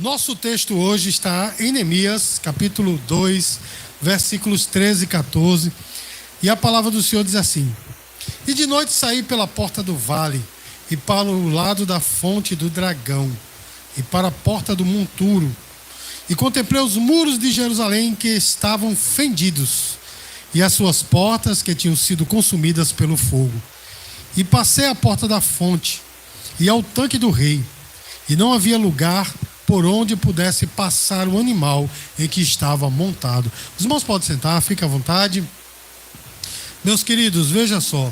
Nosso texto hoje está em Neemias, capítulo 2, versículos 13 e 14. E a palavra do Senhor diz assim: E de noite saí pela porta do vale, e para o lado da fonte do dragão, e para a porta do monturo, e contemplei os muros de Jerusalém que estavam fendidos, e as suas portas que tinham sido consumidas pelo fogo. E passei à porta da fonte, e ao tanque do rei, e não havia lugar por onde pudesse passar o animal em que estava montado. Os irmãos podem sentar, fiquem à vontade. Meus queridos, veja só,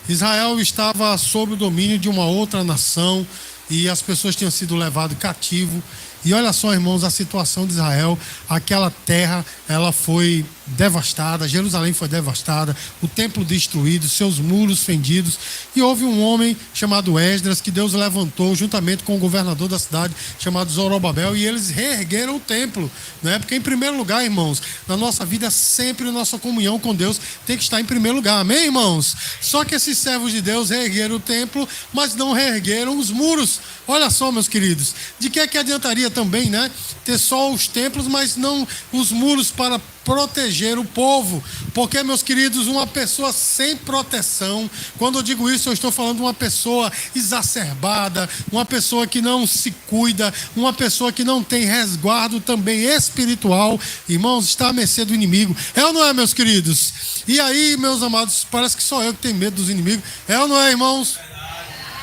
Israel estava sob o domínio de uma outra nação e as pessoas tinham sido levadas cativo. E olha só, irmãos, a situação de Israel, aquela terra, ela foi devastada, Jerusalém foi devastada, o templo destruído, seus muros fendidos. E houve um homem chamado Esdras que Deus levantou juntamente com o governador da cidade, chamado Zorobabel, e eles reergueram o templo, né? Porque em primeiro lugar, irmãos, na nossa vida sempre a nossa comunhão com Deus tem que estar em primeiro lugar, amém, irmãos? Só que esses servos de Deus reergueram o templo, mas não reergueram os muros. Olha só, meus queridos, de que adiantaria também, né, ter só os templos, mas não os muros para proteger o povo? Porque, meus queridos, uma pessoa sem proteção, quando eu digo isso, eu estou falando de uma pessoa exacerbada, uma pessoa que não se cuida, uma pessoa que não tem resguardo também espiritual, irmãos, está à mercê do inimigo. É ou não é, meus queridos? E aí, meus amados, parece que só eu que tenho medo dos inimigos. É ou não é, irmãos?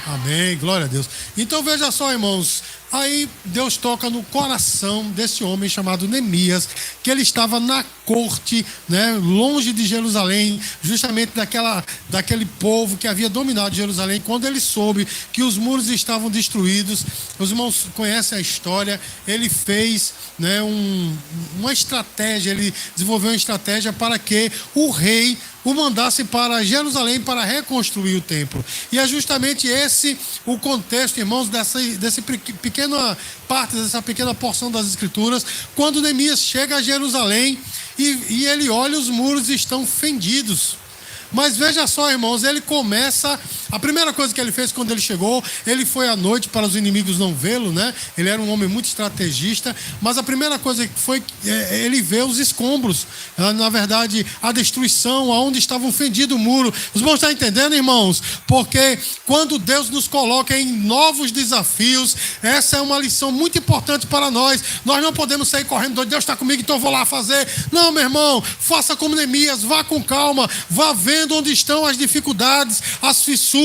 Amém, glória a Deus. Então veja só, irmãos, aí Deus toca no coração desse homem chamado Neemias, que ele estava na corte, né, longe de Jerusalém, justamente daquele povo que havia dominado Jerusalém. Quando ele soube que os muros estavam destruídos, os irmãos conhecem a história, ele fez, né, uma estratégia, ele desenvolveu uma estratégia para que o rei o mandasse para Jerusalém para reconstruir o templo. E é justamente esse o contexto, irmãos, dessa pequena parte, dessa pequena porção das Escrituras, quando Neemias chega a Jerusalém e ele olha, os muros estão fendidos. Mas veja só, irmãos, ele começa... A primeira coisa que ele fez quando ele chegou, ele foi à noite para os inimigos não vê-lo, né? Ele era um homem muito estrategista, mas a primeira coisa que foi, ele vê os escombros, na verdade, a destruição, aonde estava fendido o muro. Os irmãos estão entendendo, irmãos? Porque quando Deus nos coloca em novos desafios, essa é uma lição muito importante para nós. Nós não podemos sair correndo, Deus está comigo, então eu vou lá fazer. Não, meu irmão, faça como Neemias, vá com calma, vá vendo onde estão as dificuldades, as fissuras.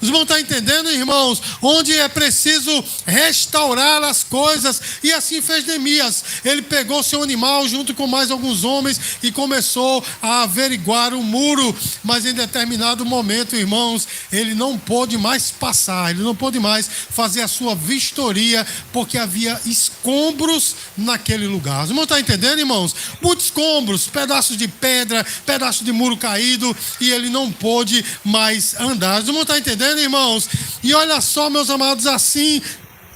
Os irmãos estão entendendo, irmãos? Onde é preciso restaurar as coisas. E assim fez Neemias. Ele pegou seu animal junto com mais alguns homens e começou a averiguar o muro. Mas em determinado momento, irmãos, ele não pôde mais passar, ele não pôde mais fazer a sua vistoria, porque havia escombros naquele lugar. Os irmãos estão entendendo, irmãos? Muitos escombros, pedaços de pedra, pedaços de muro caído, e ele não pôde mais andar. Os irmãos estão entendendo, irmãos? E olha só, meus amados, assim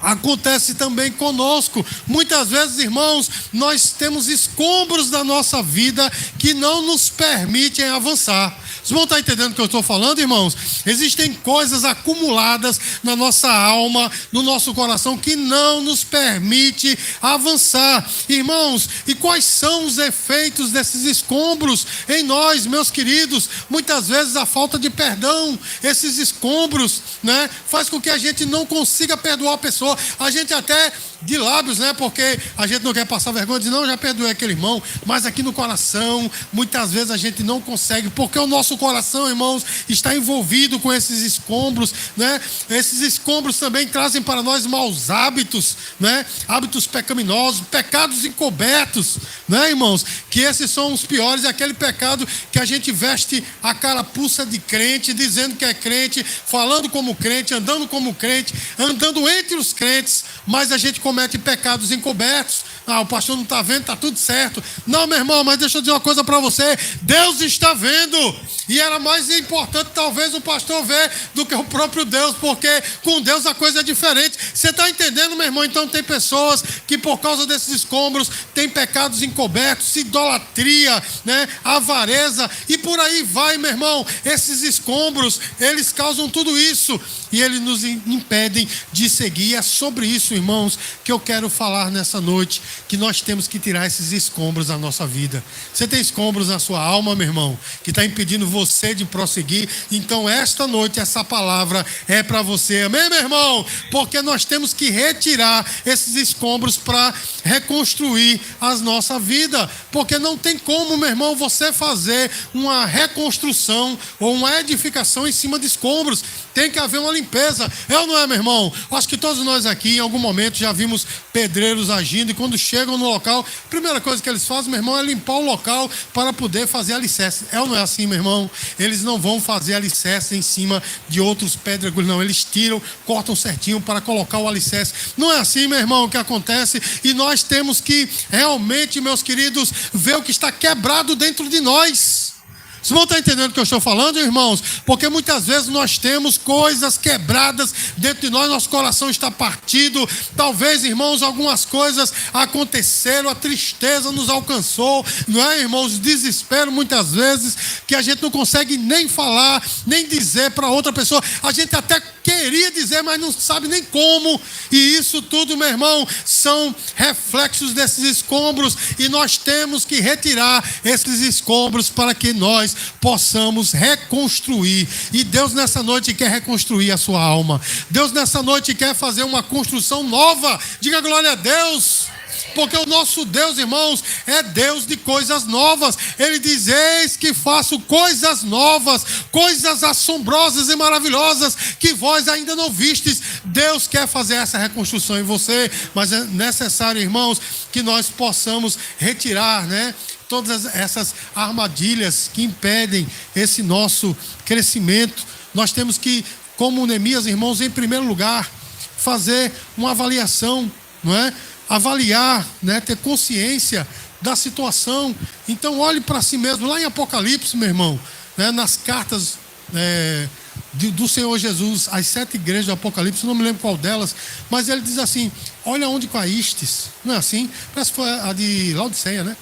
acontece também conosco. Muitas vezes, irmãos, nós temos escombros da nossa vida que não nos permitem avançar. Vocês vão estar entendendo o que eu estou falando, irmãos? Existem coisas acumuladas na nossa alma, no nosso coração, que não nos permite avançar. Irmãos, e quais são os efeitos desses escombros em nós, meus queridos? Muitas vezes a falta de perdão, esses escombros, né, faz com que a gente não consiga perdoar a pessoa. A gente até de lábios, né, porque a gente não quer passar vergonha, diz, não, já perdoei aquele irmão, mas aqui no coração, muitas vezes a gente não consegue, porque o nosso coração, irmãos, está envolvido com esses escombros, né? Esses escombros também trazem para nós maus hábitos, né? Hábitos pecaminosos, pecados encobertos, né, irmãos? Que esses são os piores, é aquele pecado que a gente veste a carapuça de crente, dizendo que é crente, falando como crente, andando como crente, andando entre os crentes, mas a gente comete pecados encobertos. Ah, o pastor não está vendo, está tudo certo. Não, meu irmão, mas deixa eu dizer uma coisa para você. Deus está vendo. E era mais importante talvez o pastor ver do que o próprio Deus, porque com Deus a coisa é diferente. Você está entendendo, meu irmão? Então tem pessoas que por causa desses escombros têm pecados encobertos, idolatria, né? Avareza e por aí vai, meu irmão. Esses escombros, eles causam tudo isso e eles nos impedem de seguir. E é sobre isso, irmãos, que eu quero falar nessa noite, que nós temos que tirar esses escombros da nossa vida. Você tem escombros na sua alma, meu irmão, que está impedindo você de prosseguir? Então esta noite essa palavra é para você, amém, meu irmão? Porque nós temos que retirar esses escombros para reconstruir a nossa vida, porque não tem como, meu irmão, você fazer uma reconstrução ou uma edificação em cima de escombros. Tem que haver uma limpeza, é ou não é, meu irmão? Acho que todos nós aqui em algum momento já vimos pedreiros agindo e quando chegam no local, a primeira coisa que eles fazem, meu irmão, é limpar o local para poder fazer alicerce. É ou não é assim, meu irmão? Eles não vão fazer alicerce em cima de outros pedregulhos, não. Eles tiram, cortam certinho para colocar o alicerce. Não é assim, meu irmão, o que acontece? E nós temos que realmente, meus queridos, ver o que está quebrado dentro de nós. Vocês vão estar entendendo o que eu estou falando, irmãos? Porque muitas vezes nós temos coisas quebradas dentro de nós, nosso coração está partido. Talvez, irmãos, algumas coisas aconteceram, a tristeza nos alcançou, não é, irmãos? Desespero muitas vezes, que a gente não consegue nem falar, nem dizer para outra pessoa. A gente até queria dizer, mas não sabe nem como. E isso tudo, meu irmão, são reflexos desses escombros. E nós temos que retirar esses escombros para que nós possamos reconstruir. E Deus nessa noite quer reconstruir a sua alma. Deus nessa noite quer fazer uma construção nova. Diga glória a Deus. Porque o nosso Deus, irmãos, é Deus de coisas novas. Ele diz: eis que faço coisas novas, coisas assombrosas e maravilhosas que vós ainda não vistes. Deus quer fazer essa reconstrução em você, mas é necessário, irmãos, que nós possamos retirar, né, todas essas armadilhas que impedem esse nosso crescimento. Nós temos que, como Neemias, irmãos, em primeiro lugar, fazer uma avaliação, não é? Avaliar, né? Ter consciência da situação. Então olhe para si mesmo. Lá em Apocalipse, meu irmão, né? Nas cartas do Senhor Jesus, as 7 igrejas do Apocalipse, não me lembro qual delas, mas ele diz assim: olha onde caístes. Não é assim? Parece que foi a de Laodiceia, né?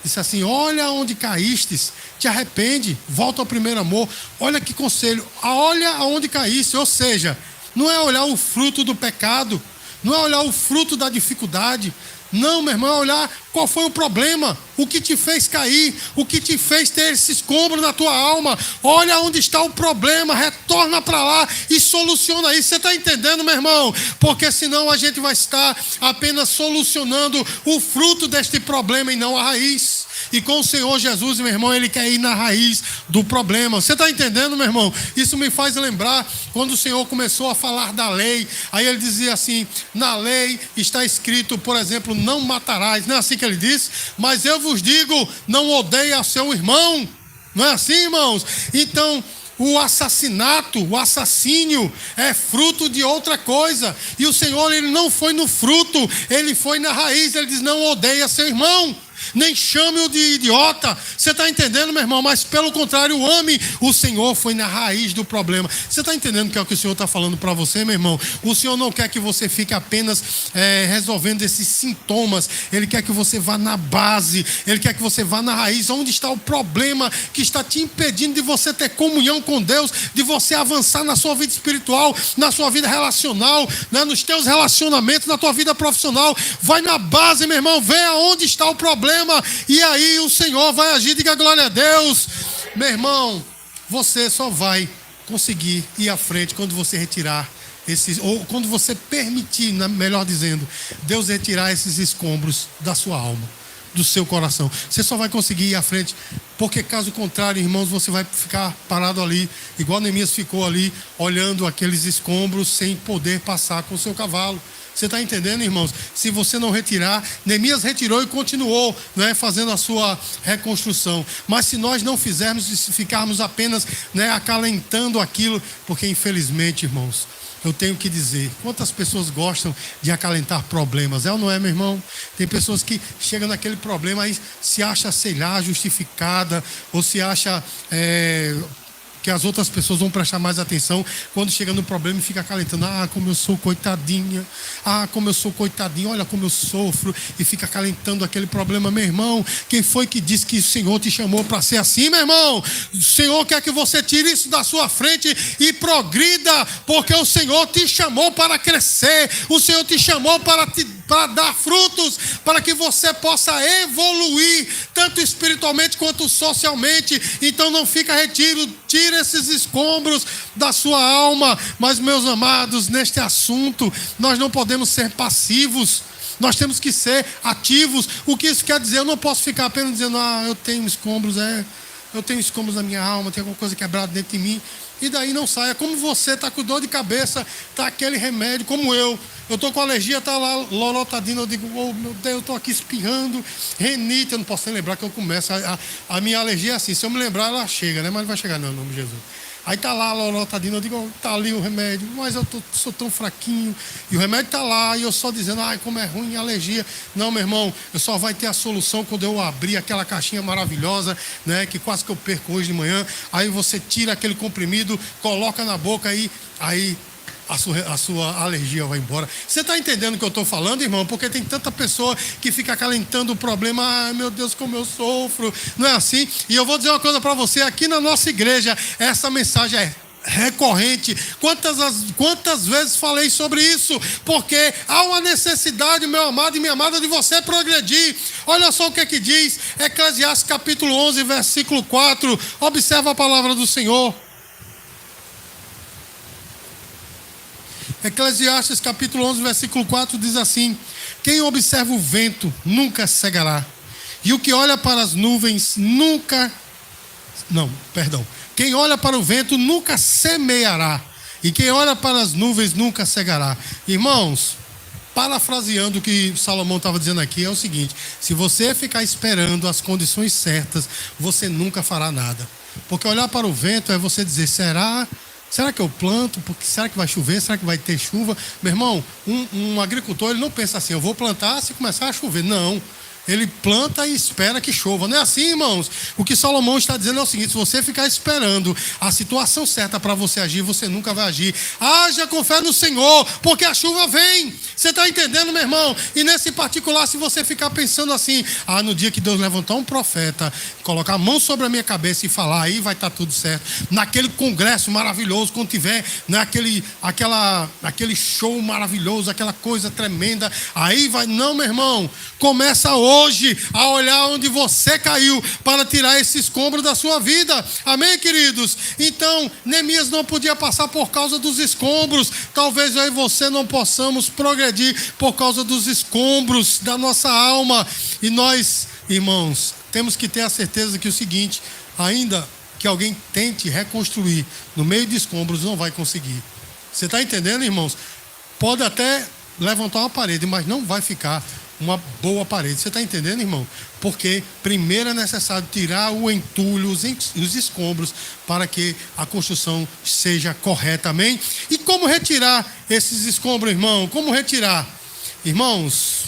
Disse assim: olha onde caístes, te arrepende, volta ao primeiro amor. Olha que conselho, olha aonde caíste. Ou seja, não é olhar o fruto do pecado, não é olhar o fruto da dificuldade. Não, meu irmão, é olhar qual foi o problema, o que te fez cair, o que te fez ter esse escombro na tua alma. Olha onde está o problema, retorna para lá e soluciona isso. Você está entendendo, meu irmão? Porque senão a gente vai estar apenas solucionando o fruto deste problema e não a raiz. E com o Senhor Jesus, meu irmão, Ele quer ir na raiz do problema. Você está entendendo, meu irmão? Isso me faz lembrar quando o Senhor começou a falar da lei. Aí Ele dizia assim: na lei está escrito, por exemplo, não matarás. Não é assim que Ele disse? Mas eu vos digo, não odeie a seu irmão. Não é assim, irmãos? Então, o assassinato, o assassínio é fruto de outra coisa. E o Senhor, Ele não foi no fruto, Ele foi na raiz. Ele diz: não odeie a seu irmão, nem chame-o de idiota. Você está entendendo, meu irmão? Mas pelo contrário, ame. O Senhor foi na raiz do problema. Você está entendendo o que é o que o Senhor está falando para você, meu irmão? O Senhor não quer que você fique apenas resolvendo esses sintomas. Ele quer que você vá na base. Ele quer que você vá na raiz. Onde está o problema que está te impedindo de você ter comunhão com Deus, de você avançar na sua vida espiritual, na sua vida relacional, né? Nos teus relacionamentos, na tua vida profissional. Vai na base, meu irmão. Vê aonde está o problema. E aí o Senhor vai agir. Diga glória a Deus. Meu irmão, você só vai conseguir ir à frente quando você retirar esses, ou quando você permitir, melhor dizendo, Deus retirar esses escombros da sua alma, do seu coração. Você só vai conseguir ir à frente, porque caso contrário, irmãos, você vai ficar parado ali, igual Neemias ficou ali, olhando aqueles escombros sem poder passar com o seu cavalo. Você está entendendo, irmãos? Se você não retirar, Neemias retirou e continuou, né, fazendo a sua reconstrução. Mas se nós não fizermos, se ficarmos apenas, né, acalentando aquilo, porque infelizmente, irmãos, eu tenho que dizer, quantas pessoas gostam de acalentar problemas, é ou não é, meu irmão? Tem pessoas que chegam naquele problema aí, se acha, sei lá, justificada, ou se acha que as outras pessoas vão prestar mais atenção quando chega no problema e fica acalentando. Ah, como eu sou coitadinha. Ah, como eu sou coitadinha. Olha como eu sofro. E fica acalentando aquele problema. Meu irmão, quem foi que disse que o Senhor te chamou para ser assim, meu irmão? O Senhor quer que você tire isso da sua frente e progrida, porque o Senhor te chamou para crescer. O Senhor te chamou para dar frutos, para que você possa evoluir, tanto espiritualmente quanto socialmente. Então não fica retiro, tira esses escombros da sua alma. Mas, meus amados, neste assunto, nós não podemos ser passivos. Nós temos que ser ativos. O que isso quer dizer? Eu não posso ficar apenas dizendo, eu tenho escombros, eu tenho escombros na minha alma, tem alguma coisa quebrada dentro de mim. E daí não sai. É como você está com dor de cabeça, está aquele remédio, como eu estou com alergia, está lá lorotadina, eu digo, oh meu Deus, eu estou aqui espirrando, renite, eu não posso nem lembrar que eu começo, a minha alergia é assim, se eu me lembrar ela chega, né? Mas não vai chegar não, em nome de Jesus. Aí está lá a lorotadina, eu digo, está ali o remédio, mas eu sou tão fraquinho, e o remédio está lá, e eu só dizendo, como é ruim a alergia. Não, meu irmão, eu só vai ter a solução quando eu abrir aquela caixinha maravilhosa, né, que quase que eu perco hoje de manhã. Aí você tira aquele comprimido, coloca na boca, aí a sua alergia vai embora. Você está entendendo o que eu estou falando, irmão? Porque tem tanta pessoa que fica acalentando o problema. Ai, meu Deus, como eu sofro. Não é assim? E eu vou dizer uma coisa para você. Aqui na nossa igreja, essa mensagem é recorrente. Quantas vezes falei sobre isso? Porque há uma necessidade, meu amado e minha amada, de você progredir. Olha só o que é que diz Eclesiastes capítulo 11, versículo 4. Observa a palavra do Senhor. Eclesiastes capítulo 11, versículo 4 diz assim: quem observa o vento nunca cegará, e o que olha para as nuvens quem olha para o vento nunca semeará, e quem olha para as nuvens nunca cegará. Irmãos, parafraseando o que Salomão estava dizendo aqui, é o seguinte: se você ficar esperando as condições certas, você nunca fará nada. Porque olhar para o vento é você dizer, será que eu planto? Porque será que vai chover? Será que vai ter chuva? Meu irmão, um agricultor, ele não pensa assim, eu vou plantar se começar a chover. Não. Ele planta e espera que chova. Não é assim, irmãos? O que Salomão está dizendo é o seguinte: se você ficar esperando a situação certa para você agir, você nunca vai agir. Haja com fé no Senhor, porque a chuva vem. Você está entendendo, meu irmão? E nesse particular, se você ficar pensando assim, no dia que Deus levantar um profeta, colocar a mão sobre a minha cabeça e falar, aí vai estar tudo certo. Naquele congresso maravilhoso, quando tiver, né, aquele show maravilhoso, aquela coisa tremenda, aí vai. Não, meu irmão, começa hoje a olhar onde você caiu para tirar esse escombro da sua vida. Amém, queridos? Então, Neemias não podia passar por causa dos escombros. Talvez eu e você não possamos progredir por causa dos escombros da nossa alma. E nós, irmãos, temos que ter a certeza que o seguinte: ainda que alguém tente reconstruir no meio de escombros, não vai conseguir. Você está entendendo, irmãos? Pode até levantar uma parede, mas não vai ficar uma boa parede. Você está entendendo, irmão? Porque primeiro é necessário tirar o entulho, os escombros, para que a construção seja correta. Amém? E como retirar esses escombros, irmão? Como retirar? Irmãos,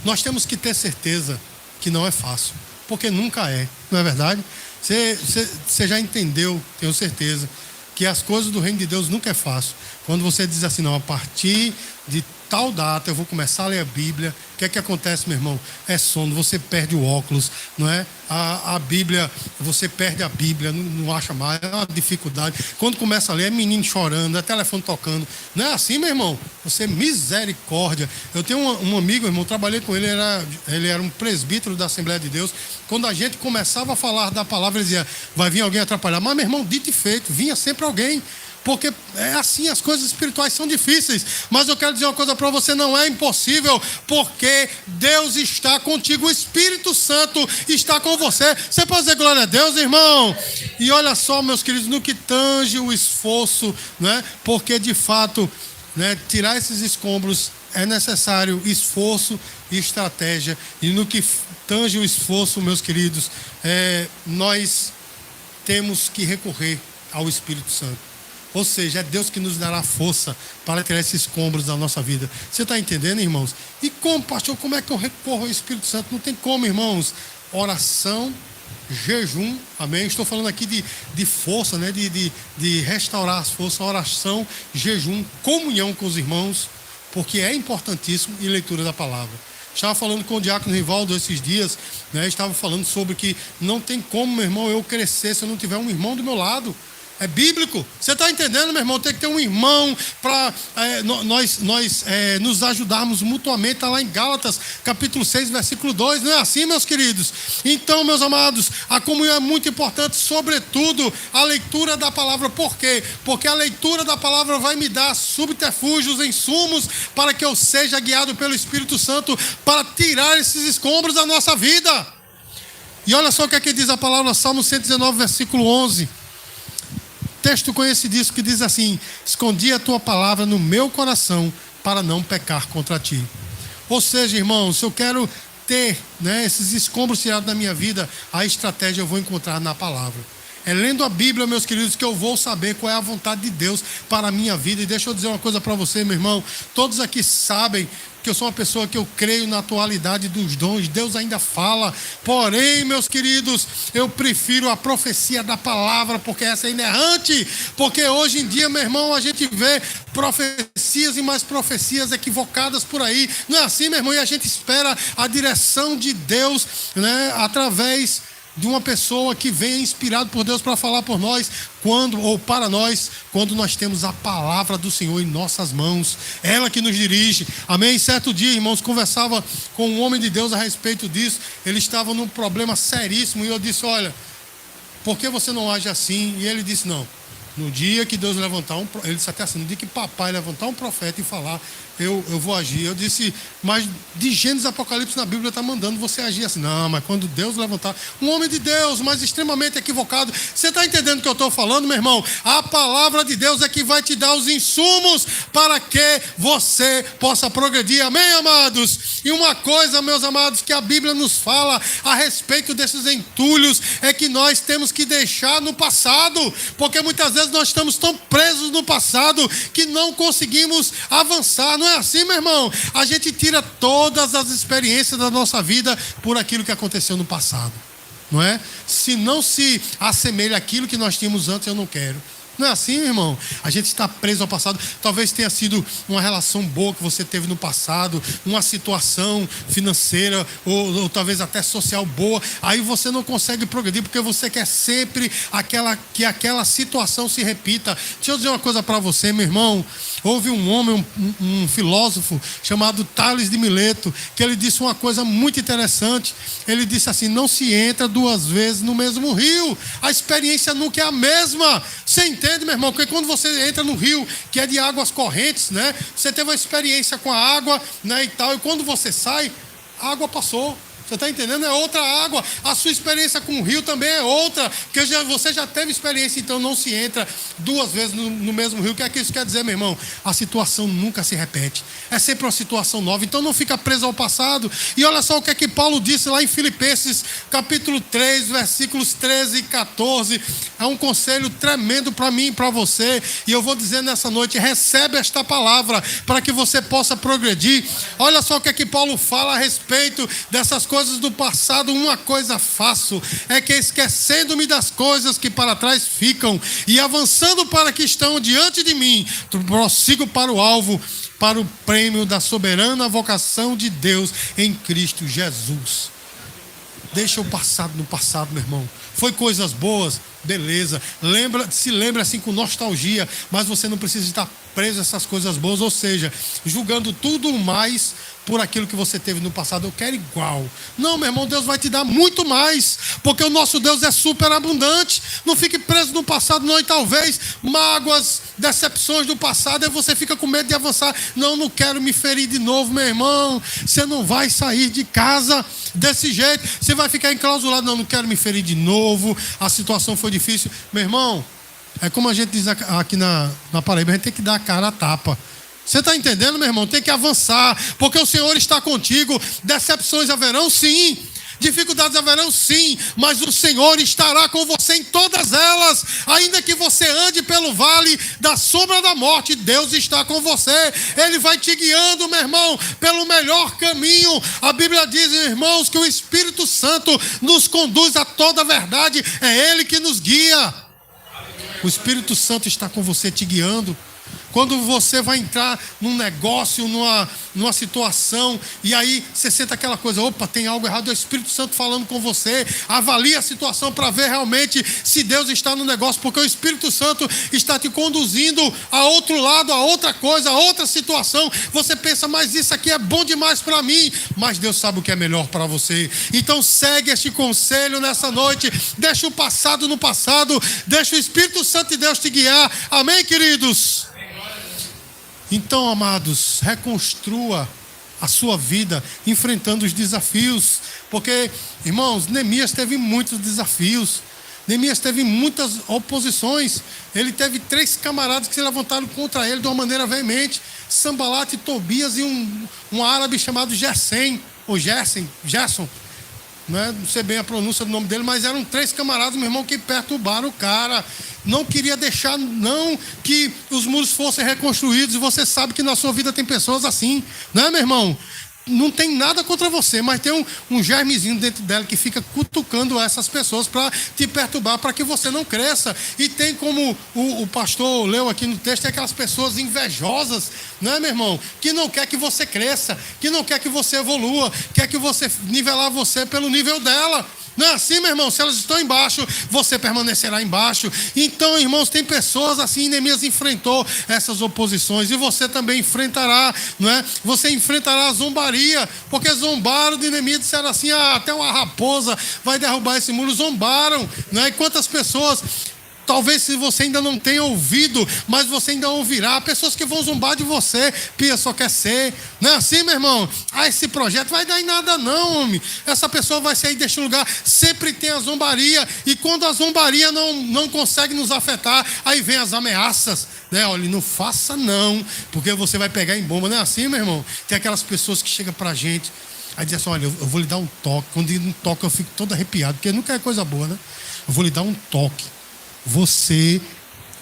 nós temos que ter certeza que não é fácil, porque nunca é, não é verdade? Você já entendeu, tenho certeza, que as coisas do reino de Deus nunca é fácil. Quando você diz assim, não, a partir de tal data eu vou começar a ler a Bíblia, o que é que acontece, meu irmão? É sono, você perde o óculos, não é? A Bíblia, você perde a Bíblia, não acha mais, é uma dificuldade. Quando começa a ler, é menino chorando, é telefone tocando. Não é assim, meu irmão? Você, misericórdia. Eu tenho um amigo, irmão, trabalhei com ele, ele era um presbítero da Assembleia de Deus. Quando a gente começava a falar da palavra, ele dizia, vai vir alguém atrapalhar. Mas, meu irmão, dito e feito, vinha sempre alguém. Porque é assim, as coisas espirituais são difíceis. Mas eu quero dizer uma coisa para você, não é impossível, porque Deus está contigo, o Espírito Santo está com você. Você pode dizer glória a Deus, irmão? E olha só, meus queridos, no que tange o esforço, né? Porque de fato, né, tirar esses escombros é necessário esforço e estratégia. E no que tange o esforço, meus queridos, nós temos que recorrer ao Espírito Santo. Ou seja, é Deus que nos dará força para tirar esses escombros da nossa vida. Você está entendendo, irmãos? E como, pastor, como é que eu recorro ao Espírito Santo? Não tem como, irmãos. Oração, jejum, amém? Estou falando aqui de força, né? de restaurar as forças, oração, jejum, comunhão com os irmãos, porque é importantíssimo, e leitura da palavra. Estava falando com o diácono Rivaldo esses dias, né? Estava falando sobre que não tem como, meu irmão, eu crescer se eu não tiver um irmão do meu lado. É bíblico. Você está entendendo, meu irmão? Tem que ter um irmão para nós nos ajudarmos mutuamente. Está lá em Gálatas, capítulo 6, versículo 2. Não é assim, meus queridos? Então, meus amados, a comunhão é muito importante, sobretudo a leitura da palavra. Por quê? Porque a leitura da palavra vai me dar subterfúgios, insumos, para que eu seja guiado pelo Espírito Santo para tirar esses escombros da nossa vida. E olha só o que é que diz a palavra, Salmo 119, versículo 11. Texto conhecidíssimo que diz assim: escondi a tua palavra no meu coração para não pecar contra ti. Ou seja, irmãos, se eu quero ter, né, esses escombros tirados da minha vida, a estratégia eu vou encontrar na palavra. É lendo a Bíblia, meus queridos, que eu vou saber qual é a vontade de Deus para a minha vida. E deixa eu dizer uma coisa para você, meu irmão. Todos aqui sabem que eu sou uma pessoa que eu creio na atualidade dos dons. Deus ainda fala. Porém, meus queridos, eu prefiro a profecia da palavra, porque essa é inerrante. Porque hoje em dia, meu irmão, a gente vê profecias e mais profecias equivocadas por aí. Não é assim, meu irmão? E a gente espera a direção de Deus, né, através de uma pessoa que venha inspirado por Deus para falar por nós, para nós, quando nós temos a palavra do Senhor em nossas mãos, ela que nos dirige, amém? Certo dia, irmãos, conversava com um homem de Deus a respeito disso. Ele estava num problema seríssimo e eu disse: olha, por que você não age assim? E ele disse: não, no dia que Deus levantar ele disse até assim, no dia que papai levantar um profeta e falar, eu vou agir. Eu disse: mas de Gênesis a Apocalipse na Bíblia está mandando você agir assim. Não, mas quando Deus levantar um homem de Deus, mas extremamente equivocado. Você está entendendo o que eu estou falando, meu irmão? A palavra de Deus é que vai te dar os insumos para que você possa progredir, amém, amados? E uma coisa, meus amados, que a Bíblia nos fala a respeito desses entulhos é que nós temos que deixar no passado, porque muitas vezes nós estamos tão presos no passado que não conseguimos avançar. Não é assim, meu irmão? A gente tira todas as experiências da nossa vida por aquilo que aconteceu no passado, não é? Se não se assemelha àquilo que nós tínhamos antes, eu não quero. Não é assim, meu irmão? A gente está preso ao passado. Talvez tenha sido uma relação boa que você teve no passado, uma situação financeira ou talvez até social boa. Aí você não consegue progredir porque você quer sempre que aquela situação se repita. Deixa eu dizer uma coisa para você, meu irmão. Houve um homem, um filósofo chamado Tales de Mileto, que ele disse uma coisa muito interessante. Ele disse assim: não se entra duas vezes no mesmo rio. A experiência nunca é a mesma. Você entende, meu irmão? Porque quando você entra no rio, que é de águas correntes, né? Você teve uma experiência com a água, né, e tal. E quando você sai, a água passou. Você está entendendo? É outra água. A sua experiência com o rio também é outra. Porque você já teve experiência, então não se entra duas vezes no mesmo rio. O que é que isso quer dizer, meu irmão? A situação nunca se repete. É sempre uma situação nova. Então não fica preso ao passado. E olha só o que é que Paulo disse lá em Filipenses, capítulo 3, versículos 13 e 14. É um conselho tremendo para mim e para você. E eu vou dizer nessa noite: recebe esta palavra para que você possa progredir. Olha só o que é que Paulo fala a respeito dessas coisas do passado. Uma coisa faço, é que esquecendo-me das coisas que para trás ficam e avançando para que estão diante de mim, prossigo para o alvo, para o prêmio da soberana vocação de Deus em Cristo Jesus. Deixa o passado no passado, meu irmão. Foi coisas boas, beleza. Se lembra assim com nostalgia, mas você não precisa estar preso a essas coisas boas, ou seja, julgando tudo mais por aquilo que você teve no passado. Eu quero igual. Não, meu irmão, Deus vai te dar muito mais, porque o nosso Deus é super abundante. Não fique preso no passado, não. E talvez mágoas, decepções do passado, aí você fica com medo de avançar. Não quero me ferir de novo, meu irmão. Você não vai sair de casa desse jeito. Você vai ficar enclausulado. Não quero me ferir de novo. A situação foi difícil. Meu irmão, é como a gente diz aqui na Paraíba, a gente tem que dar a cara a tapa. Você está entendendo, meu irmão? Tem que avançar, porque o Senhor está contigo. Decepções haverão, sim. Dificuldades haverão sim, mas o Senhor estará com você em todas elas. Ainda que você ande pelo vale da sombra da morte, Deus está com você. Ele vai te guiando, meu irmão, pelo melhor caminho. A Bíblia diz, irmãos, que o Espírito Santo nos conduz a toda a verdade. É Ele que nos guia. O Espírito Santo está com você te guiando. Quando você vai entrar num negócio, numa situação, e aí você sente aquela coisa, opa, tem algo errado, é o Espírito Santo falando com você. Avalie a situação para ver realmente se Deus está no negócio, porque o Espírito Santo está te conduzindo a outro lado, a outra coisa, a outra situação. Você pensa, mas isso aqui é bom demais para mim, mas Deus sabe o que é melhor para você. Então segue este conselho nessa noite, deixa o passado no passado, deixa o Espírito Santo de Deus te guiar. Amém, queridos? Então, amados, reconstrua a sua vida enfrentando os desafios. Porque, irmãos, Neemias teve muitos desafios. Neemias teve muitas oposições. Ele teve 3 camaradas que se levantaram contra ele de uma maneira veemente. Sambalate, Tobias e um árabe chamado Gerson. Não sei bem a pronúncia do nome dele, mas eram 3 camaradas, meu irmão, que perturbaram o cara. Não queria deixar, não, que os muros fossem reconstruídos. E você sabe que na sua vida tem pessoas assim, né, meu irmão? Não tem nada contra você, mas tem um germezinho dentro dela que fica cutucando essas pessoas para te perturbar, para que você não cresça. E tem, como o pastor leu aqui no texto, tem aquelas pessoas invejosas, né, meu irmão? Que não quer que você cresça, que não quer que você evolua, quer que você nivelar você pelo nível dela. Não é assim, meu irmão? Se elas estão embaixo, você permanecerá embaixo. Então, irmãos, tem pessoas assim. Neemias enfrentou essas oposições, e você também enfrentará, não é? Você enfrentará a zombaria, porque zombaram de Neemias, disseram assim, até uma raposa vai derrubar esse muro. Zombaram, não é? E quantas pessoas... Talvez se você ainda não tenha ouvido, mas você ainda ouvirá. Pessoas que vão zombar de você. Pia, só quer ser. Não é assim, meu irmão? Esse projeto vai dar em nada não, homem. Essa pessoa vai sair deste lugar. Sempre tem a zombaria. E quando a zombaria não consegue nos afetar, aí vem as ameaças, né? Olha, não faça não, porque você vai pegar em bomba. Não é assim, meu irmão? Tem aquelas pessoas que chegam pra gente, aí dizem assim, olha, eu vou lhe dar um toque. Quando ele não toca, eu fico todo arrepiado, porque nunca é coisa boa, né? Eu vou lhe dar um toque. Você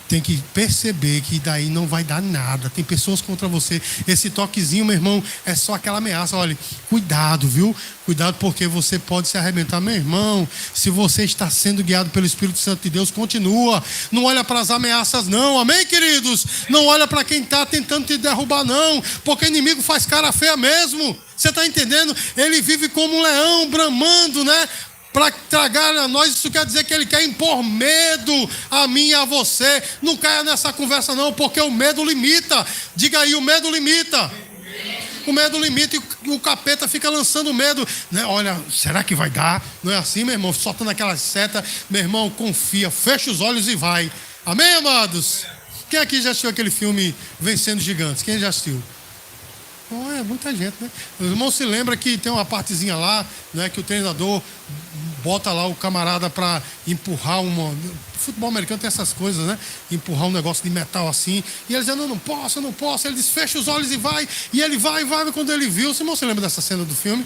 tem que perceber que daí não vai dar nada. Tem pessoas contra você. Esse toquezinho, meu irmão, é só aquela ameaça. Olha, cuidado, viu? Cuidado, porque você pode se arrebentar. Meu irmão, se você está sendo guiado pelo Espírito Santo de Deus, continua. Não olha para as ameaças, não. Amém, queridos? Não olha para quem está tentando te derrubar, não. Porque o inimigo faz cara feia mesmo. Você está entendendo? Ele vive como um leão, bramando, né? Para tragar a nós. Isso quer dizer que ele quer impor medo a mim e a você. Não caia nessa conversa não, porque o medo limita. Diga aí, o medo limita. O medo limita, e o capeta fica lançando medo, né? Olha, será que vai dar? Não é assim, meu irmão? Soltando aquelas setas. Meu irmão, confia, fecha os olhos e vai. Amém, amados? Quem aqui já assistiu aquele filme Vencendo Gigantes? Quem já assistiu? É muita gente, né? Os irmãos se lembram que tem uma partezinha lá, né, que o treinador bota lá o camarada para empurrar futebol americano tem essas coisas, né? Empurrar um negócio de metal assim. E ele dizendo, eu não posso. Ele diz, fecha os olhos e vai. E ele vai. Quando ele viu, os irmãos se lembram dessa cena do filme?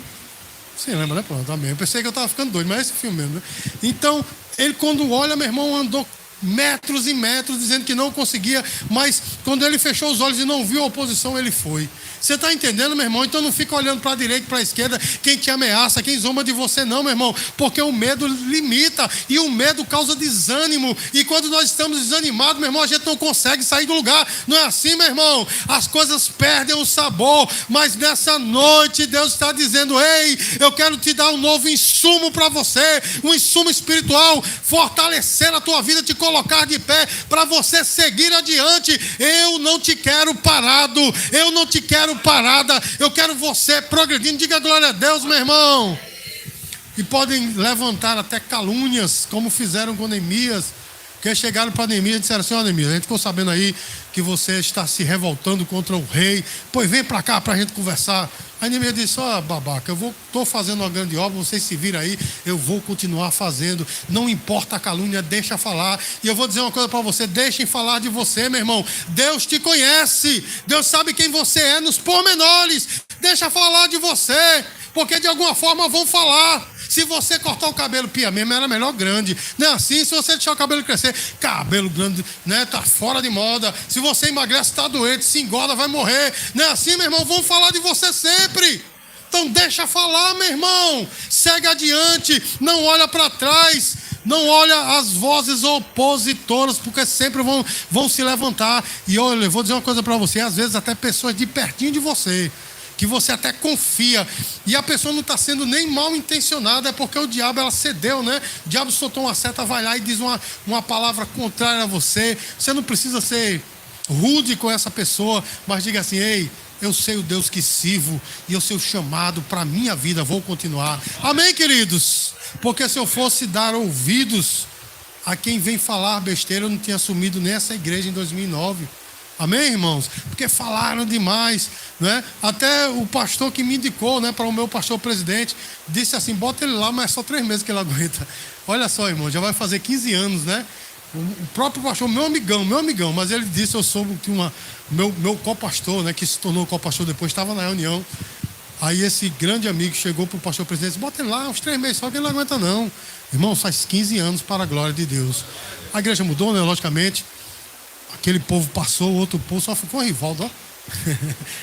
Você lembra, né? Pronto, também. Eu pensei que eu estava ficando doido, mas é esse filme mesmo, né? Então, ele quando olha, meu irmão, andou metros e metros dizendo que não conseguia, mas quando ele fechou os olhos e não viu a oposição, ele foi. Você está entendendo, meu irmão? Então não fica olhando para a direita e para a esquerda quem te ameaça, quem zomba de você, não, meu irmão, porque o medo limita, e o medo causa desânimo, e quando nós estamos desanimados, meu irmão, a gente não consegue sair do lugar. Não é assim, meu irmão? As coisas perdem o sabor, mas nessa noite Deus está dizendo, ei, eu quero te dar um novo insumo para você, um insumo espiritual, fortalecer a tua vida, te colocar de pé, para você seguir adiante. Eu não te quero parado, eu não te quero parada, eu quero você progredindo. Diga glória a Deus, meu irmão. E podem levantar até calúnias, como fizeram com Neemias, que chegaram para Neemias e disseram assim, ó, Neemias, a gente ficou sabendo aí que você está se revoltando contra o rei, pois vem para cá para a gente conversar. Aí Neemias disse, ó, babaca, estou fazendo uma grande obra, vocês se viram aí, eu vou continuar fazendo, não importa a calúnia, deixa falar. E eu vou dizer uma coisa para você, deixem falar de você, meu irmão. Deus te conhece, Deus sabe quem você é nos pormenores. Deixa falar de você, porque de alguma forma vão falar. Se você cortar o cabelo, pia mesmo, era melhor grande. Não é assim? Se você deixar o cabelo crescer, cabelo grande, né? Tá fora de moda. Se você emagrece, tá doente, se engorda, vai morrer. Não é assim, meu irmão? Vão falar de você sempre. Então deixa falar, meu irmão. Segue adiante, não olha para trás. Não olha as vozes opositoras, porque sempre vão se levantar. E olha, eu vou dizer uma coisa para você. Às vezes até pessoas de pertinho de você, que você até confia, e a pessoa não está sendo nem mal intencionada, é porque o diabo, ela cedeu, né? O diabo soltou uma seta, vai lá e diz uma palavra contrária a você. Você não precisa ser rude com essa pessoa, mas diga assim: ei, eu sei o Deus que sirvo e eu sei o chamado para a minha vida, vou continuar. Amém, queridos? Porque se eu fosse dar ouvidos a quem vem falar besteira, eu não tinha assumido nem essa igreja em 2009. Amém, irmãos? Porque falaram demais, né? Até o pastor que me indicou, né, para o meu pastor presidente, disse assim: bota ele lá, mas é só 3 meses que ele aguenta. Olha só, irmão, já vai fazer 15 anos, né? O próprio pastor, meu amigão, mas ele disse, eu soube que meu co-pastor, né, que se tornou co-pastor depois, estava na reunião. Aí esse grande amigo chegou para o pastor presidente e disse: bota ele lá, uns 3 meses só, que ele não aguenta não. Irmão, faz 15 anos para a glória de Deus. A igreja mudou, né, logicamente. Aquele povo passou, o outro povo só ficou Rivaldo, ó.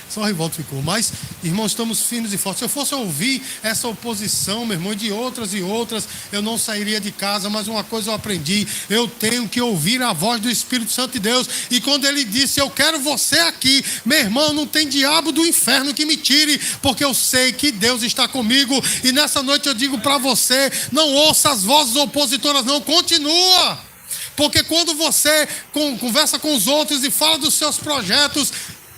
Só o Rivaldo ficou. Mas, irmãos, estamos firmes e fortes. Se eu fosse ouvir essa oposição, meu irmão, de outras e outras, eu não sairia de casa. Mas uma coisa eu aprendi: eu tenho que ouvir a voz do Espírito Santo de Deus. E quando ele disse: eu quero você aqui, meu irmão, não tem diabo do inferno que me tire, porque eu sei que Deus está comigo. E nessa noite eu digo para você: não ouça as vozes opositoras, não, continua. Porque quando você conversa com os outros e fala dos seus projetos,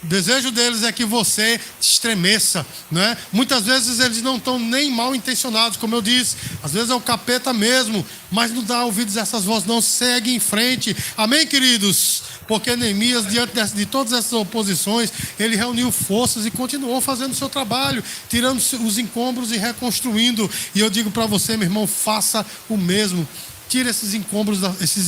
o desejo deles é que você estremeça, né? Muitas vezes eles não estão nem mal intencionados, como eu disse. Às vezes é o capeta mesmo, mas não dá ouvidos a essas vozes, não. Segue em frente. Amém, queridos? Porque Neemias, diante de todas essas oposições, ele reuniu forças e continuou fazendo o seu trabalho, tirando os escombros e reconstruindo. E eu digo para você, meu irmão, faça o mesmo. Tire esses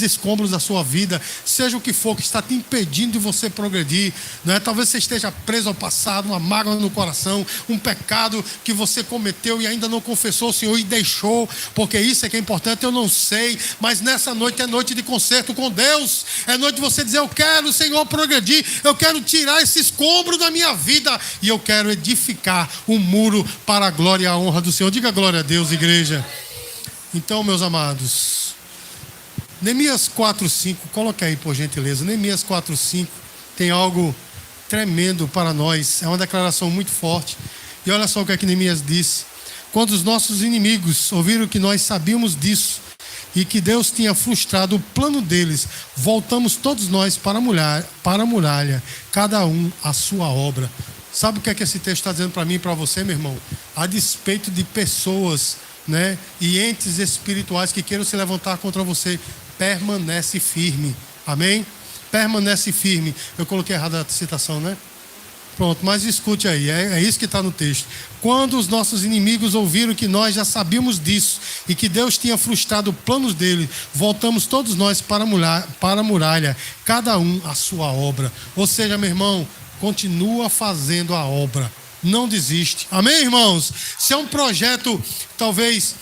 escombros da sua vida, seja o que for que está te impedindo de você progredir, né? Talvez você esteja preso ao passado, uma mágoa no coração, um pecado que você cometeu e ainda não confessou ao Senhor e deixou, porque isso é que é importante. Eu não sei, mas nessa noite é noite de concerto com Deus, é noite de você dizer: eu quero, Senhor, progredir, eu quero tirar esse escombro da minha vida e eu quero edificar um muro para a glória e a honra do Senhor. Diga glória a Deus, igreja. Então, meus amados, Neemias 4:5, coloque aí por gentileza. Neemias 4:5 tem algo tremendo para nós, é uma declaração muito forte. E olha só o que é que Neemias disse: quando os nossos inimigos ouviram que nós sabíamos disso e que Deus tinha frustrado o plano deles, voltamos todos nós para a muralha, cada um a sua obra. Sabe o que é que esse texto está dizendo para mim e para você, meu irmão? A despeito de pessoas, né, e entes espirituais que queiram se levantar contra você, permanece firme. Amém? Permanece firme. Eu coloquei errado a citação, né? Pronto, mas escute aí, é isso que está no texto. Quando os nossos inimigos ouviram que nós já sabíamos disso e que Deus tinha frustrado os planos dele, voltamos todos nós para a muralha, cada um a sua obra. Ou seja, meu irmão, continua fazendo a obra. Não desiste. Amém, irmãos? Se é um projeto, talvez,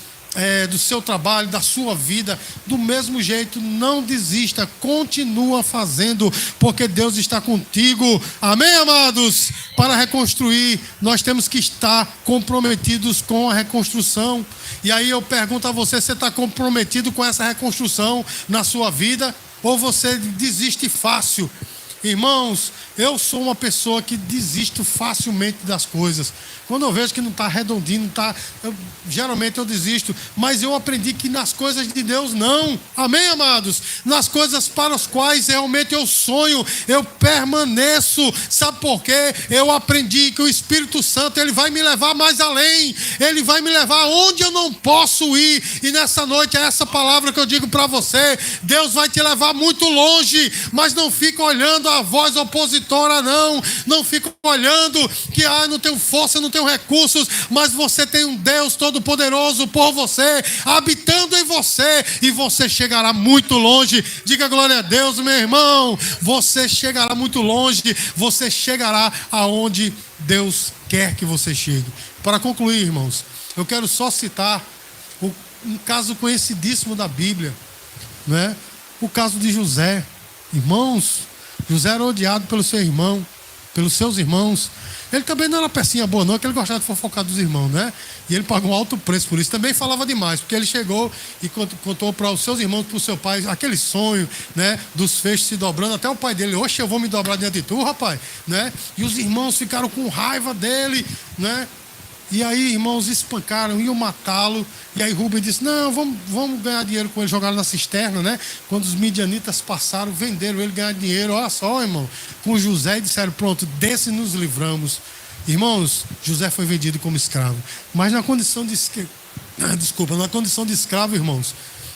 do seu trabalho, da sua vida, do mesmo jeito, não desista. Continua fazendo, porque Deus está contigo. Amém, amados? Para reconstruir, nós temos que estar comprometidos com a reconstrução. E aí eu pergunto a você: você está comprometido com essa reconstrução na sua vida? Ou você desiste fácil? Irmãos, eu sou uma pessoa que desisto facilmente das coisas. Quando eu vejo que não está redondinho, não está, geralmente eu desisto. Mas eu aprendi que nas coisas de Deus não. Amém, amados? Nas coisas para as quais realmente eu sonho, eu permaneço. Sabe por quê? Eu aprendi que o Espírito Santo, ele vai me levar mais além. Ele vai me levar onde eu não posso ir. E nessa noite é essa palavra que eu digo para você: Deus vai te levar muito longe, mas não fica olhando a voz opositora, não. Não fica olhando que não tenho força, não tenho recursos, mas você tem um Deus todo-poderoso por você, habitando em você, e você chegará muito longe. Diga glória a Deus, meu irmão. Você chegará muito longe, você chegará aonde Deus quer que você chegue. Para concluir, irmãos, eu quero só citar um caso conhecidíssimo da Bíblia, não é? O caso de José. Irmãos, José era odiado pelo seu irmão, pelos seus irmãos. Ele também não era pecinha boa não, que ele gostava de fofocar dos irmãos, né? E ele pagou um alto preço por isso. Também falava demais, porque ele chegou e contou para os seus irmãos, para o seu pai, aquele sonho, né? Dos feixes se dobrando. Até o pai dele, oxe, eu vou me dobrar diante de tu, rapaz, né? E os irmãos ficaram com raiva dele, né? E aí, irmãos, espancaram, iam matá-lo. E aí Rubem disse, não, vamos ganhar dinheiro com ele, jogaram na cisterna, né? Quando os midianitas passaram, venderam ele, ganharam dinheiro. Olha só, irmão, com José, e disseram, pronto, desse nos livramos. Irmãos, José foi vendido como escravo. Mas na condição de na condição de escravo, irmãos,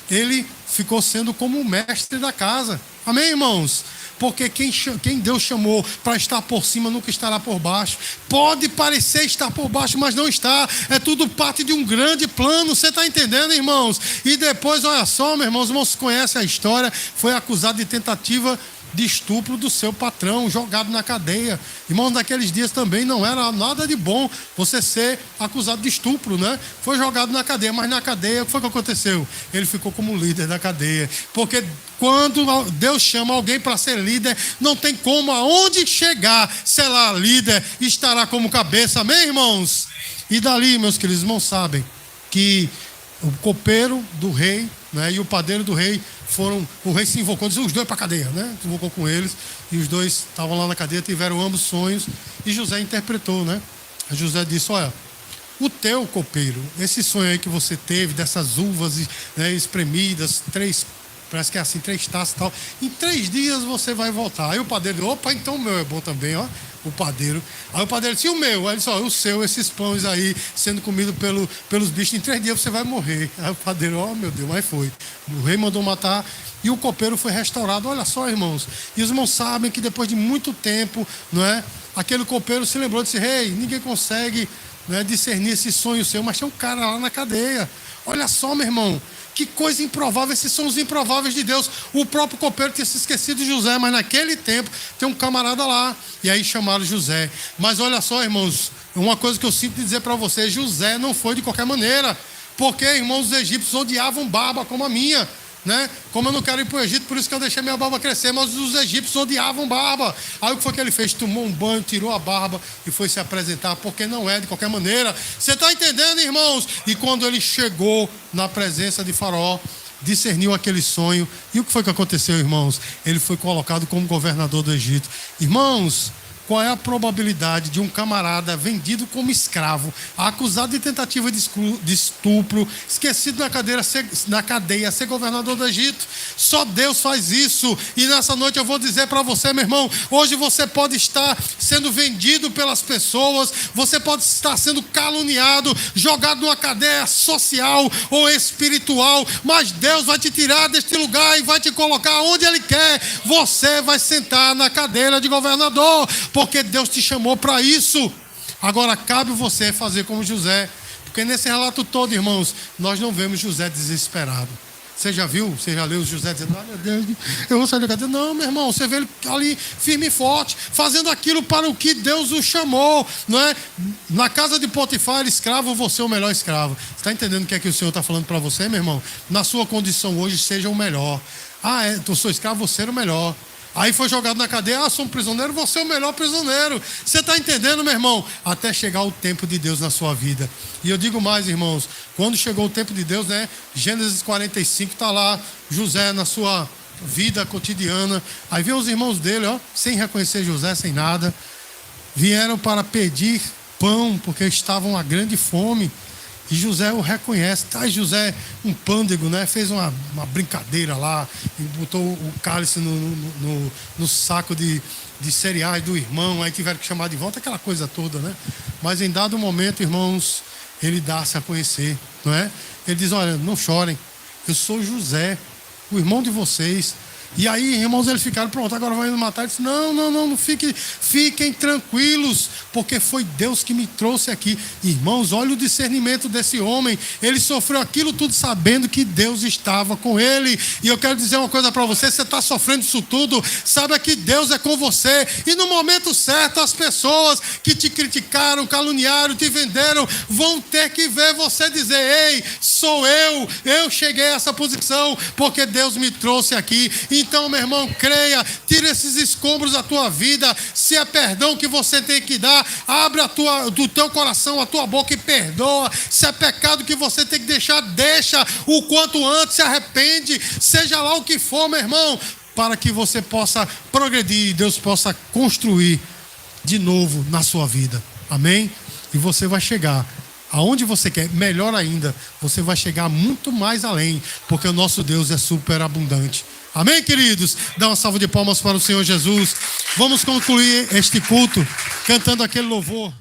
ele ficou sendo como o mestre da casa. Amém, irmãos? Porque quem Deus chamou para estar por cima nunca estará por baixo. Pode parecer estar por baixo, mas não está. É tudo parte de um grande plano. Você está entendendo, irmãos? E depois, olha só, meus irmãos conhecem a história. Foi acusado de tentativa de estupro do seu patrão, jogado na cadeia. Irmãos, naqueles dias também não era nada de bom você ser acusado de estupro, né? Foi jogado na cadeia, mas na cadeia, o que foi que aconteceu? Ele ficou como líder da cadeia. Porque quando Deus chama alguém para ser líder, não tem como aonde chegar, será líder, estará como cabeça. Amém, irmãos? E dali, meus queridos irmãos, sabem que o copeiro do rei, né, e o padeiro do rei o rei se invocou, disse os dois para a cadeia, né? Se invocou com eles, e os dois estavam lá na cadeia, tiveram ambos sonhos, e José interpretou, né? José disse, olha, o teu copeiro, esse sonho aí que você teve, dessas uvas, né, espremidas, parece que é assim, 3 taças e tal, em 3 dias você vai voltar. Aí o padeiro disse, opa, então o meu é bom também, ó. O padeiro. Aí o padeiro disse, e o meu? Aí ele disse, ó, o seu, esses pães aí sendo comido pelos bichos, em 3 dias você vai morrer. Aí o padeiro, ó, meu Deus, mas foi. O rei mandou matar e o copeiro foi restaurado. Olha só, irmãos. E os irmãos sabem que depois de muito tempo, não é? Aquele copeiro se lembrou e disse, rei, ninguém consegue, né, discernir esse sonho seu, mas tem um cara lá na cadeia. Olha só, meu irmão. Que coisa improvável, esses são os improváveis de Deus. O próprio copeiro tinha se esquecido de José, mas naquele tempo tem um camarada lá. E aí chamaram José. Mas olha só, irmãos, uma coisa que eu sinto dizer para vocês, José não foi de qualquer maneira. Porque, irmãos, os egípcios odiavam barba como a minha, né? Como eu não quero ir para o Egito, por isso que eu deixei minha barba crescer, mas os egípcios odiavam barba. Aí o que foi que ele fez? Tomou um banho, tirou a barba e foi se apresentar, porque não é de qualquer maneira. Você está entendendo, irmãos? E quando ele chegou na presença de Faraó, discerniu aquele sonho. E o que foi que aconteceu, irmãos? Ele foi colocado como governador do Egito. Irmãos, qual é a probabilidade de um camarada vendido como escravo, acusado de tentativa de estupro, esquecido na cadeia, ser governador do Egito? Só Deus faz isso. E nessa noite eu vou dizer para você, meu irmão, hoje você pode estar sendo vendido pelas pessoas, você pode estar sendo caluniado, jogado numa cadeia social ou espiritual, mas Deus vai te tirar deste lugar e vai te colocar onde Ele quer. Você vai sentar na cadeira de governador, porque Deus te chamou para isso. Agora cabe você fazer como José, porque nesse relato todo, irmãos, nós não vemos José desesperado. Você já viu? Você já leu José dizendo, ah, meu Deus, eu vou sair da cadeia? Não, meu irmão, você vê ele ali firme e forte, fazendo aquilo para o que Deus o chamou, não é? Na casa de Potifar, escravo, você é o melhor escravo. Você está entendendo o que é que o Senhor está falando para você, meu irmão? Na sua condição hoje, seja o melhor. Ah, eu sou escravo, você era o melhor. Aí foi jogado na cadeia, sou um prisioneiro, você é o melhor prisioneiro. Você está entendendo, meu irmão? Até chegar o tempo de Deus na sua vida. E eu digo mais, irmãos, quando chegou o tempo de Deus, né? Gênesis 45 está lá, José na sua vida cotidiana. Aí vem os irmãos dele, ó, sem reconhecer José, sem nada. Vieram para pedir pão, porque estavam a grande fome. E José o reconhece. Tá, José, um pândego, né? Fez uma brincadeira lá, e botou o cálice no saco de cereais do irmão, aí tiveram que chamar de volta, aquela coisa toda, né? Mas em dado momento, irmãos, ele dá-se a conhecer, não é? Ele diz, olha, não chorem, eu sou José, o irmão de vocês. E aí, irmãos, eles ficaram, pronto, agora vai me matar. Ele disse, não fiquem tranquilos, porque foi Deus que me trouxe aqui. Irmãos, olha o discernimento desse homem. Ele sofreu aquilo tudo sabendo que Deus estava com ele. E eu quero dizer uma coisa para você, você está sofrendo isso tudo, saiba que Deus é com você. E no momento certo, as pessoas que te criticaram, caluniaram, te venderam, vão ter que ver você dizer, ei, sou eu cheguei a essa posição, porque Deus me trouxe aqui. Então, meu irmão, creia, tira esses escombros da tua vida. Se é perdão que você tem que dar, abre do teu coração a tua boca e perdoa. Se é pecado que você tem que deixa o quanto antes, se arrepende, seja lá o que for, meu irmão, para que você possa progredir e Deus possa construir de novo na sua vida. Amém? E você vai chegar aonde você quer, melhor ainda, você vai chegar muito mais além, porque o nosso Deus é super abundante. Amém, queridos? Dá uma salva de palmas para o Senhor Jesus. Vamos concluir este culto cantando aquele louvor.